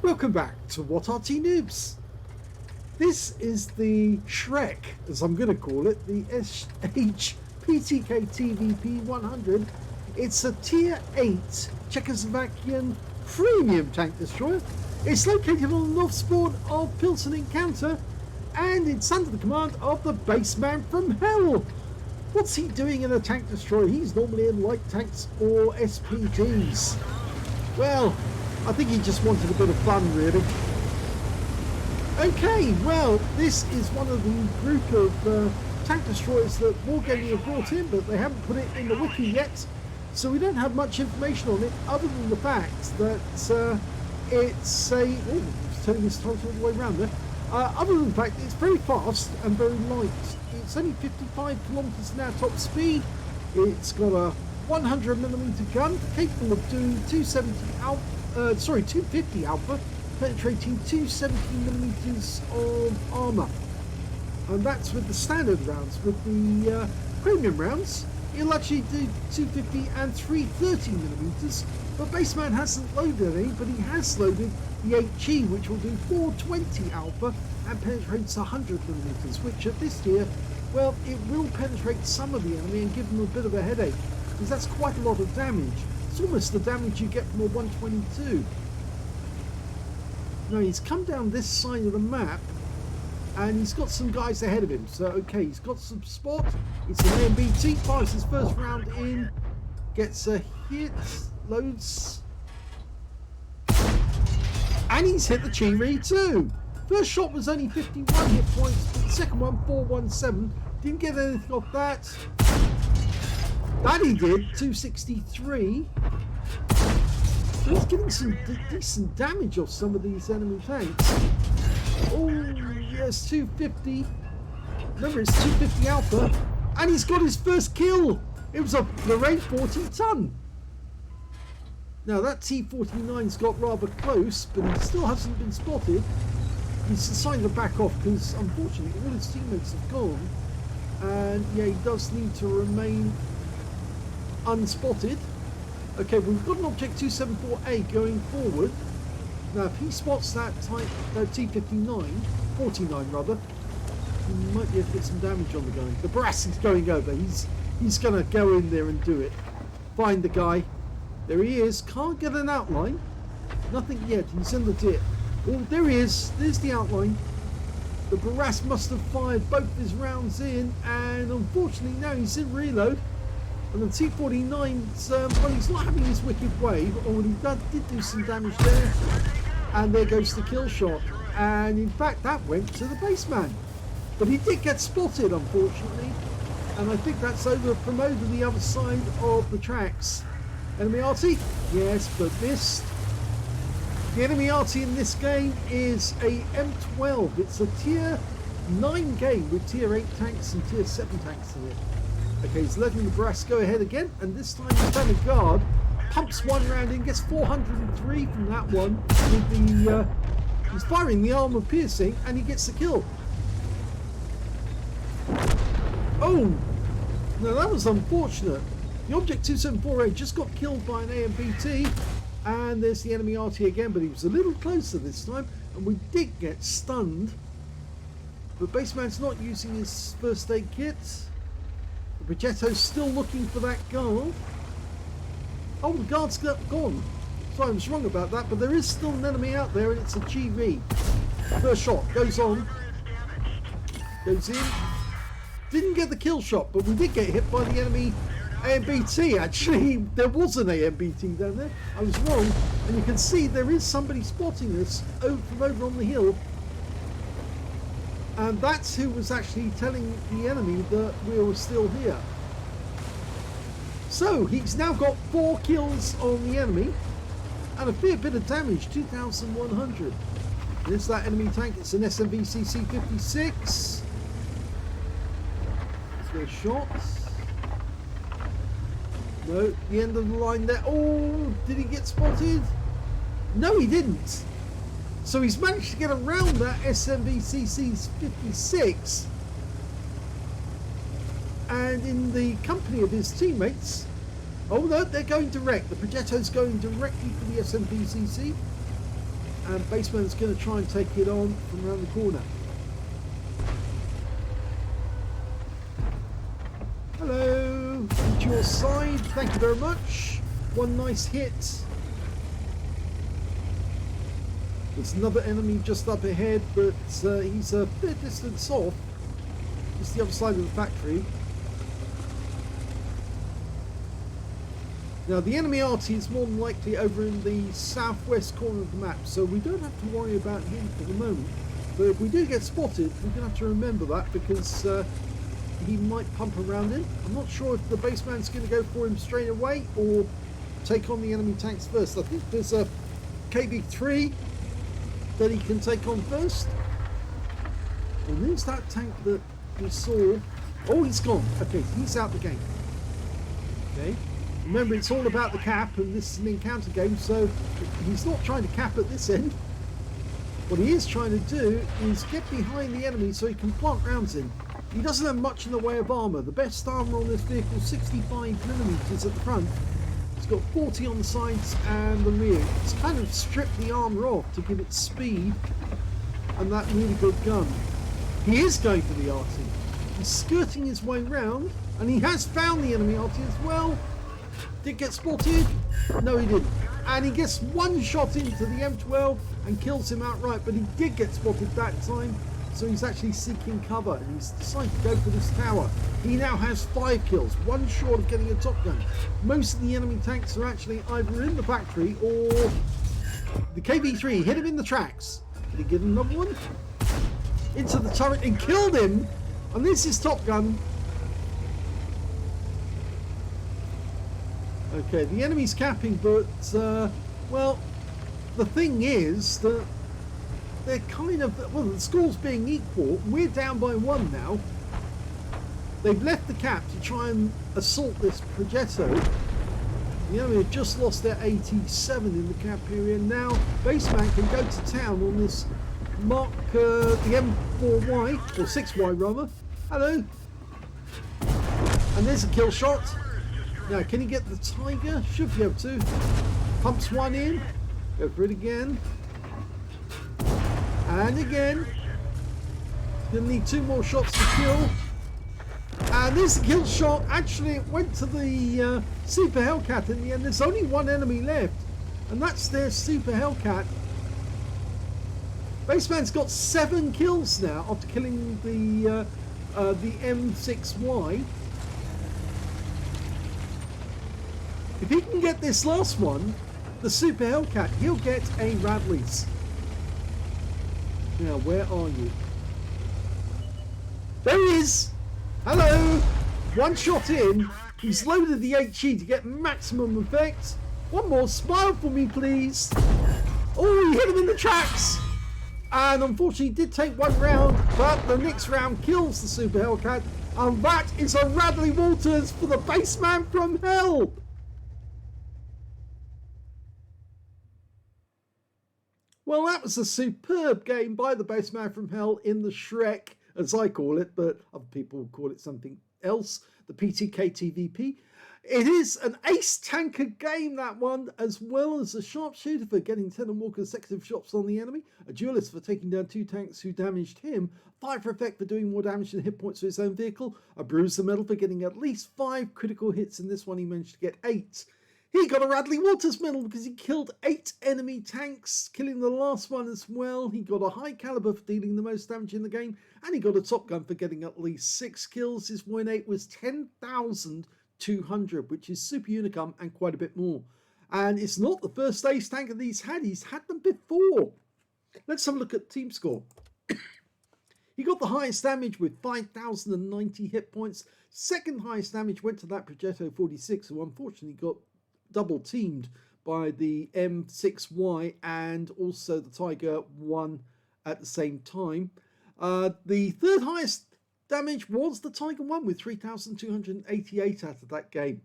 Welcome back to What Arty Noobs. This is the Shrek, as I'm going to call it, the ShPTK-TVP 100. It's a Tier 8 Czechoslovakian premium tank destroyer. It's located on the north spawn of Pilsen Encounter, and it's under the command of the BassmanFromHell. What's he doing in a tank destroyer? He's normally in light tanks or SPGs. Well, I think he just wanted a bit of fun, really. Okay, well, this is one of the group of tank destroyers that Wargaming have brought in, but they haven't put it in the wiki yet, so we don't have much information on it, other than the fact that it's a... Oh, it's turning his title all the way around there. Other than the fact that it's very fast and very light. It's only 55 kilometers an hour top speed. It's got a 100mm gun, capable of doing 250 alpha, penetrating 270mm of armour. And that's with the standard rounds. With the premium rounds, it'll actually do 250 and 330mm. But Bassman hasn't loaded any, but he has loaded the HE, which will do 420 alpha and penetrates 100mm, which at this tier, well, it will penetrate some of the enemy and give them a bit of a headache, because that's quite a lot of damage. It's almost the damage you get from a 122. Now he's come down this side of the map and he's got some guys ahead of him. So okay, he's got some spot. It's an AMBT, fires his first round in, gets a hit, loads, and he's hit the Chiri too. First shot was only 51 hit points, but the second one 417. Didn't get anything off that. That he did, 263. So he's getting some decent damage off some of these enemy tanks. Oh, yes, 250. Remember, it's 250 alpha. And he's got his first kill. It was a Parade 40-ton. Now, that T-49's got rather close, but he still hasn't been spotted. He's decided to back off because, unfortunately, all his teammates have gone. And, yeah, he does need to remain unspotted. Okay, we've got an object 274A going forward. Now if he spots that type T59, 49 rather, he might be able to get some damage on the guy. The brass is going over. He's gonna go in there and do it. Find the guy. There he is. Can't get an outline. Nothing yet. He's in the dip. Oh, there he is. There's the outline. The Barras must have fired both his rounds in, and unfortunately now he's in reload. And the T-49's, well, he's not having his wicked way, but already did do some damage there. And there goes the kill shot. And in fact, that went to the baseman. But he did get spotted, unfortunately. And I think that's over from over the other side of the tracks. Enemy Arty? Yes, but missed. The enemy Arty in this game is a M12. It's a tier 9 game with tier 8 tanks and tier 7 tanks in it. Okay, he's letting the brass go ahead again, and this time he's done a guard, pumps one round in, gets 403 from that one with the, he's firing the armor piercing, and he gets the kill. Oh, now that was unfortunate. The object 274A just got killed by an AMBT, and there's the enemy RT again, but he was a little closer this time, and we did get stunned. But Bassman's not using his first aid kit. The Progetto's still looking for that guard. Oh, the guard's gone. Sorry, I was wrong about that, but there is still an enemy out there, and it's a GV. First shot goes on. Goes in. Didn't get the kill shot, but we did get hit by the enemy AMBT. Actually, there was an AMBT down there. I was wrong. And you can see there is somebody spotting us from over on the hill. And that's who was actually telling the enemy that we were still here. So he's now got 4 kills on the enemy and a fair bit of damage, 2,100. There's that enemy tank. It's an SMVCC-56. There's shots. No, the end of the line there. Oh, did he get spotted? No, he didn't. So he's managed to get around that SMVCC's 56, and in the company of his teammates. Oh no, they're going direct. The Progetto's going directly for the SMVCC. and Bassman's going to try and take it on from around the corner. Hello, to your side, thank you very much. One nice hit. There's another enemy just up ahead, but he's a fair distance off. Just the other side of the factory. Now the enemy Arty is more than likely over in the southwest corner of the map, so we don't have to worry about him for the moment. But if we do get spotted, we're going to have to remember that, because he might pump around in. I'm not sure if the Bassman's going to go for him straight away or take on the enemy tanks first. I think there's a KB3 that he can take on first. And there's that tank that we saw. Oh, he's gone. Okay, he's out the game. Okay. Remember, it's all about the cap, and this is an encounter game, so he's not trying to cap at this end. What he is trying to do is get behind the enemy so he can plant rounds in. He doesn't have much in the way of armour. The best armour on this vehicle is 65mm at the front. It's got 40 on the sides and the rear. It's kind of stripped the armour off to give it speed and that really good gun. He is going for the Arty. He's skirting his way round, and he has found the enemy Arty as well. Did get spotted? No, he didn't. And he gets one shot into the M12 and kills him outright, but he did get spotted that time, so he's actually seeking cover, and he's decided to go for this tower. He now has 5 kills, one short of getting a top gun. Most of the enemy tanks are actually either in the factory or the KB3 hit him in the tracks. Did he get another one? Into the turret and killed him, and this is top gun. Okay, the enemy's capping, but, well, the thing is that they're kind of, well, the score's being equal. We're down by 1 now. They've left the cap to try and assault this Progetto. The enemy have just lost their 87 in the cap area. Now, Bassman can go to town on this Mark, the M4Y, or 6Y rather. Hello. And there's a kill shot. Now, can he get the Tiger? Should be able to. Pumps one in. Go for it again. And again. Gonna need 2 more shots to kill. And this kill shot, actually it went to the Super Hellcat in the end. There's only 1 enemy left, and that's their Super Hellcat. Bassman's got 7 kills now after killing the M6Y. If he can get this last one, the Super Hellcat, he'll get a Radley's. Now, where are you? There he is! Hello! 1 shot in. He's loaded the HE to get maximum effect. 1 more. Smile for me, please. Oh, he hit him in the tracks! And unfortunately, he did take 1 round, but the next round kills the Super Hellcat. And that is a Radley Walters for the Bassman from Hell! Well, that was a superb game by the Bassman from Hell in the Shrek, as I call it, but other people call it something else, the PTK-TVP. It is an ace tanker game, that one, as well as a sharpshooter for getting 10 or more consecutive shots on the enemy, a duelist for taking down 2 tanks who damaged him, fighter effect for doing more damage than hit points to his own vehicle, a bruiser medal for getting at least 5 critical hits. In this one, he managed to get 8. He got a Radley Walters medal because he killed 8 enemy tanks, killing the last one as well. He got a high caliber for dealing the most damage in the game, and he got a top gun for getting at least 6 kills. His win rate was 10,200, which is super unicum and quite a bit more. And it's not the first ace tanker that he's had them before. Let's have a look at team score. He got the highest damage with 5,090 hit points. Second highest damage went to that Progetto 46, who unfortunately got double teamed by the M6Y and also the Tiger 1 at the same time. The third highest damage was the Tiger 1 with 3,288 out of that game.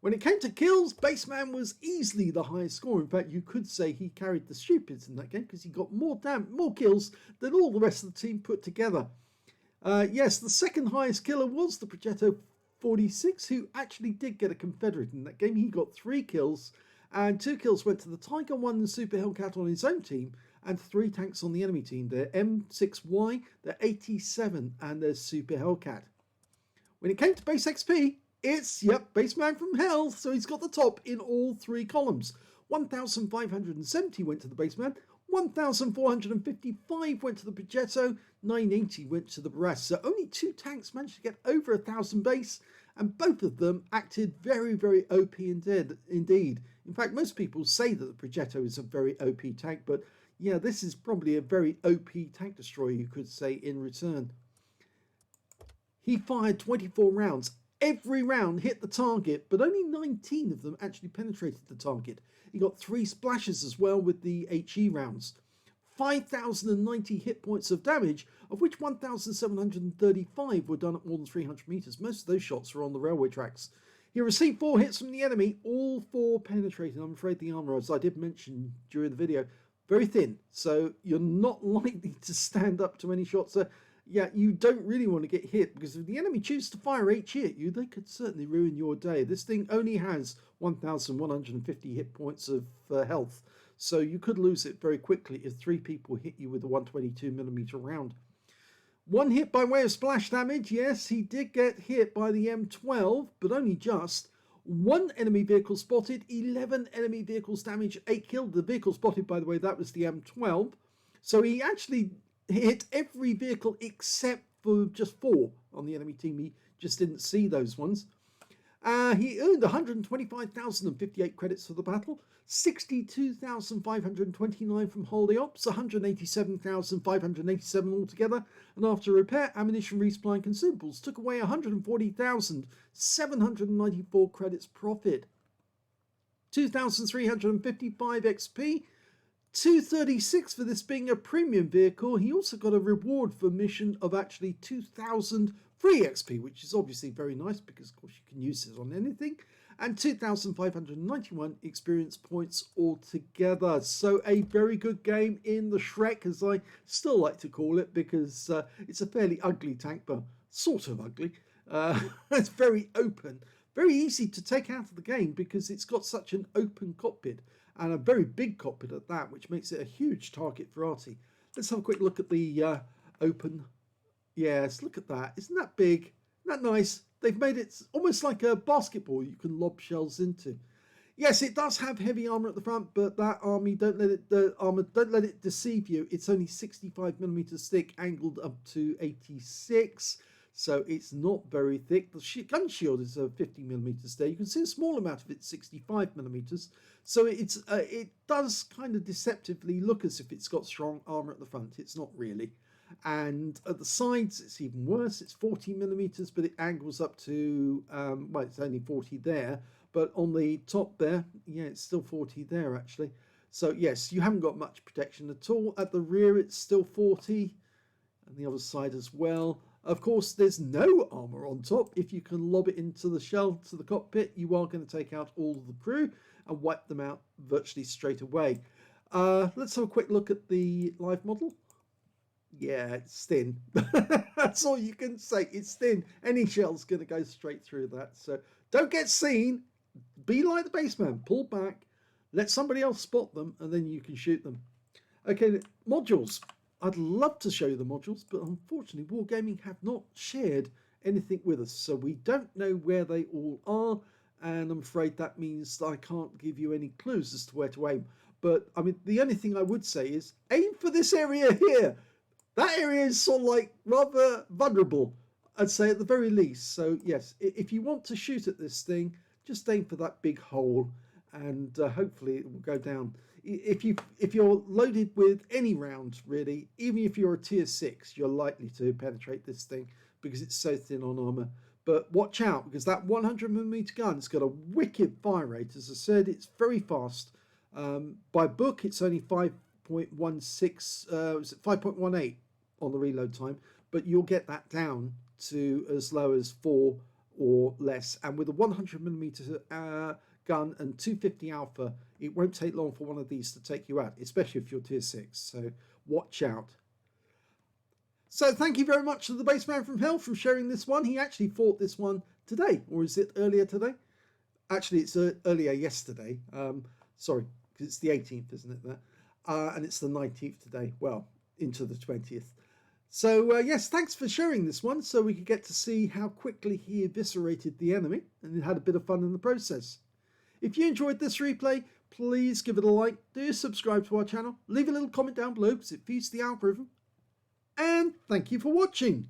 When it came to kills, Bassman was easily the highest score. In fact, you could say he carried the Stupids in that game because he got more kills than all the rest of the team put together. Yes, the second highest killer was the Progetto 46, who actually did get a Confederate in that game. He got 3 kills, and 2 kills went to the Tiger 1 and Super Hellcat on his own team, and 3 tanks on the enemy team. They're M6Y, they're 87, and there's Super Hellcat. When it came to base XP, it's, yep, Bassman from Hell, so he's got the top in all 3 columns. 1,570 went to the Bassman, 1,455 went to the Progetto, 980 went to the Brass. So only 2 tanks managed to get over 1,000 base, and both of them acted very, very OP indeed. In fact, most people say that the Progetto is a very OP tank, but yeah, this is probably a very OP tank destroyer, you could say, in return. He fired 24 rounds. Every round hit the target, but only 19 of them actually penetrated the target. He got 3 splashes as well with the HE rounds. 5,090 hit points of damage, of which 1,735 were done at more than 300 meters. Most of those shots were on the railway tracks. He received 4 hits from the enemy, all 4 penetrated. I'm afraid the armor, as I did mention during the video, very thin, so you're not likely to stand up to any shots. So yeah, you don't really want to get hit, because if the enemy chooses to fire HE at you, they could certainly ruin your day. This thing only has 1,150 hit points of health, so you could lose it very quickly if 3 people hit you with a 122mm round. 1 hit by way of splash damage. Yes, he did get hit by the M12, but only just. 1 enemy vehicle spotted, 11 enemy vehicles damaged, 8 killed. The vehicle spotted, by the way, that was the M12. So he actually hit every vehicle except for just 4 on the enemy team. He just didn't see those ones. He earned 125,058 credits for the battle, 62,529 from holiday ops, 187,587 altogether, and after repair, ammunition, resupply and consumables took away 140,794 credits profit. 2,355 XP, 236 for this being a premium vehicle. He also got a reward for mission of actually 2,000 free XP, which is obviously very nice because of course you can use it on anything, and 2,591 experience points altogether. So a very good game in the Shrek, as I still like to call it, because it's a fairly ugly tank, but sort of ugly. It's very open, very easy to take out of the game because it's got such an open cockpit, and a very big cockpit at that, which makes it a huge target for Arty. Let's have a quick look at the open. Yes, look at that. Isn't that big? Isn't that nice? They've made it almost like a basketball you can lob shells into. Yes, it does have heavy armor at the front, but that army, don't let it deceive you. It's only 65mm thick, angled up to 86. So it's not very thick. The gun shield is 50mm there. You can see a small amount of it, 65mm. So it does kind of deceptively look as if it's got strong armor at the front. It's not really. And at the sides, it's even worse. It's 40mm, but it angles up to, well, it's only 40 there. But on the top there, yeah, it's still 40 there, actually. So, yes, you haven't got much protection at all. At the rear, it's still 40. And the other side as well. Of course, there's no armor on top. If you can lob it into the shell to the cockpit, you are going to take out all of the crew and wipe them out virtually straight away. Let's have a quick look at the live model. Yeah, it's thin. That's all you can say. It's thin. Any shell's going to go straight through that. So don't get seen. Be like the Bassman. Pull back. Let somebody else spot them, and then you can shoot them. Okay, modules. I'd love to show you the modules, but unfortunately, Wargaming have not shared anything with us. So we don't know where they all are. And I'm afraid that means I can't give you any clues as to where to aim. But, I mean, the only thing I would say is aim for this area here. That area is sort of like rather vulnerable, I'd say, at the very least. So yes, if you want to shoot at this thing, just aim for that big hole, and hopefully it will go down. If you're loaded with any round, really, even if you're a tier 6, you're likely to penetrate this thing because it's so thin on armor. But watch out, because that 100mm gun has got a wicked fire rate. As I said, it's very fast. By book, it's only 5.18 on the reload time, but you'll get that down to as low as 4 or less. And with a 100mm gun and 250 alpha, it won't take long for one of these to take you out, especially if you're tier 6. So watch out. So thank you very much to the Bassman from Hell for sharing this one. He actually fought this one today, or is it earlier today? Actually, it's earlier yesterday. Sorry, because it's the 18th, isn't it? There. and it's the 19th today. Well, into the 20th. So yes, thanks for sharing this one so we could get to see how quickly he eviscerated the enemy and had a bit of fun in the process. If you enjoyed this replay, please give it a like, do subscribe to our channel, leave a little comment down below because it feeds the algorithm, and thank you for watching.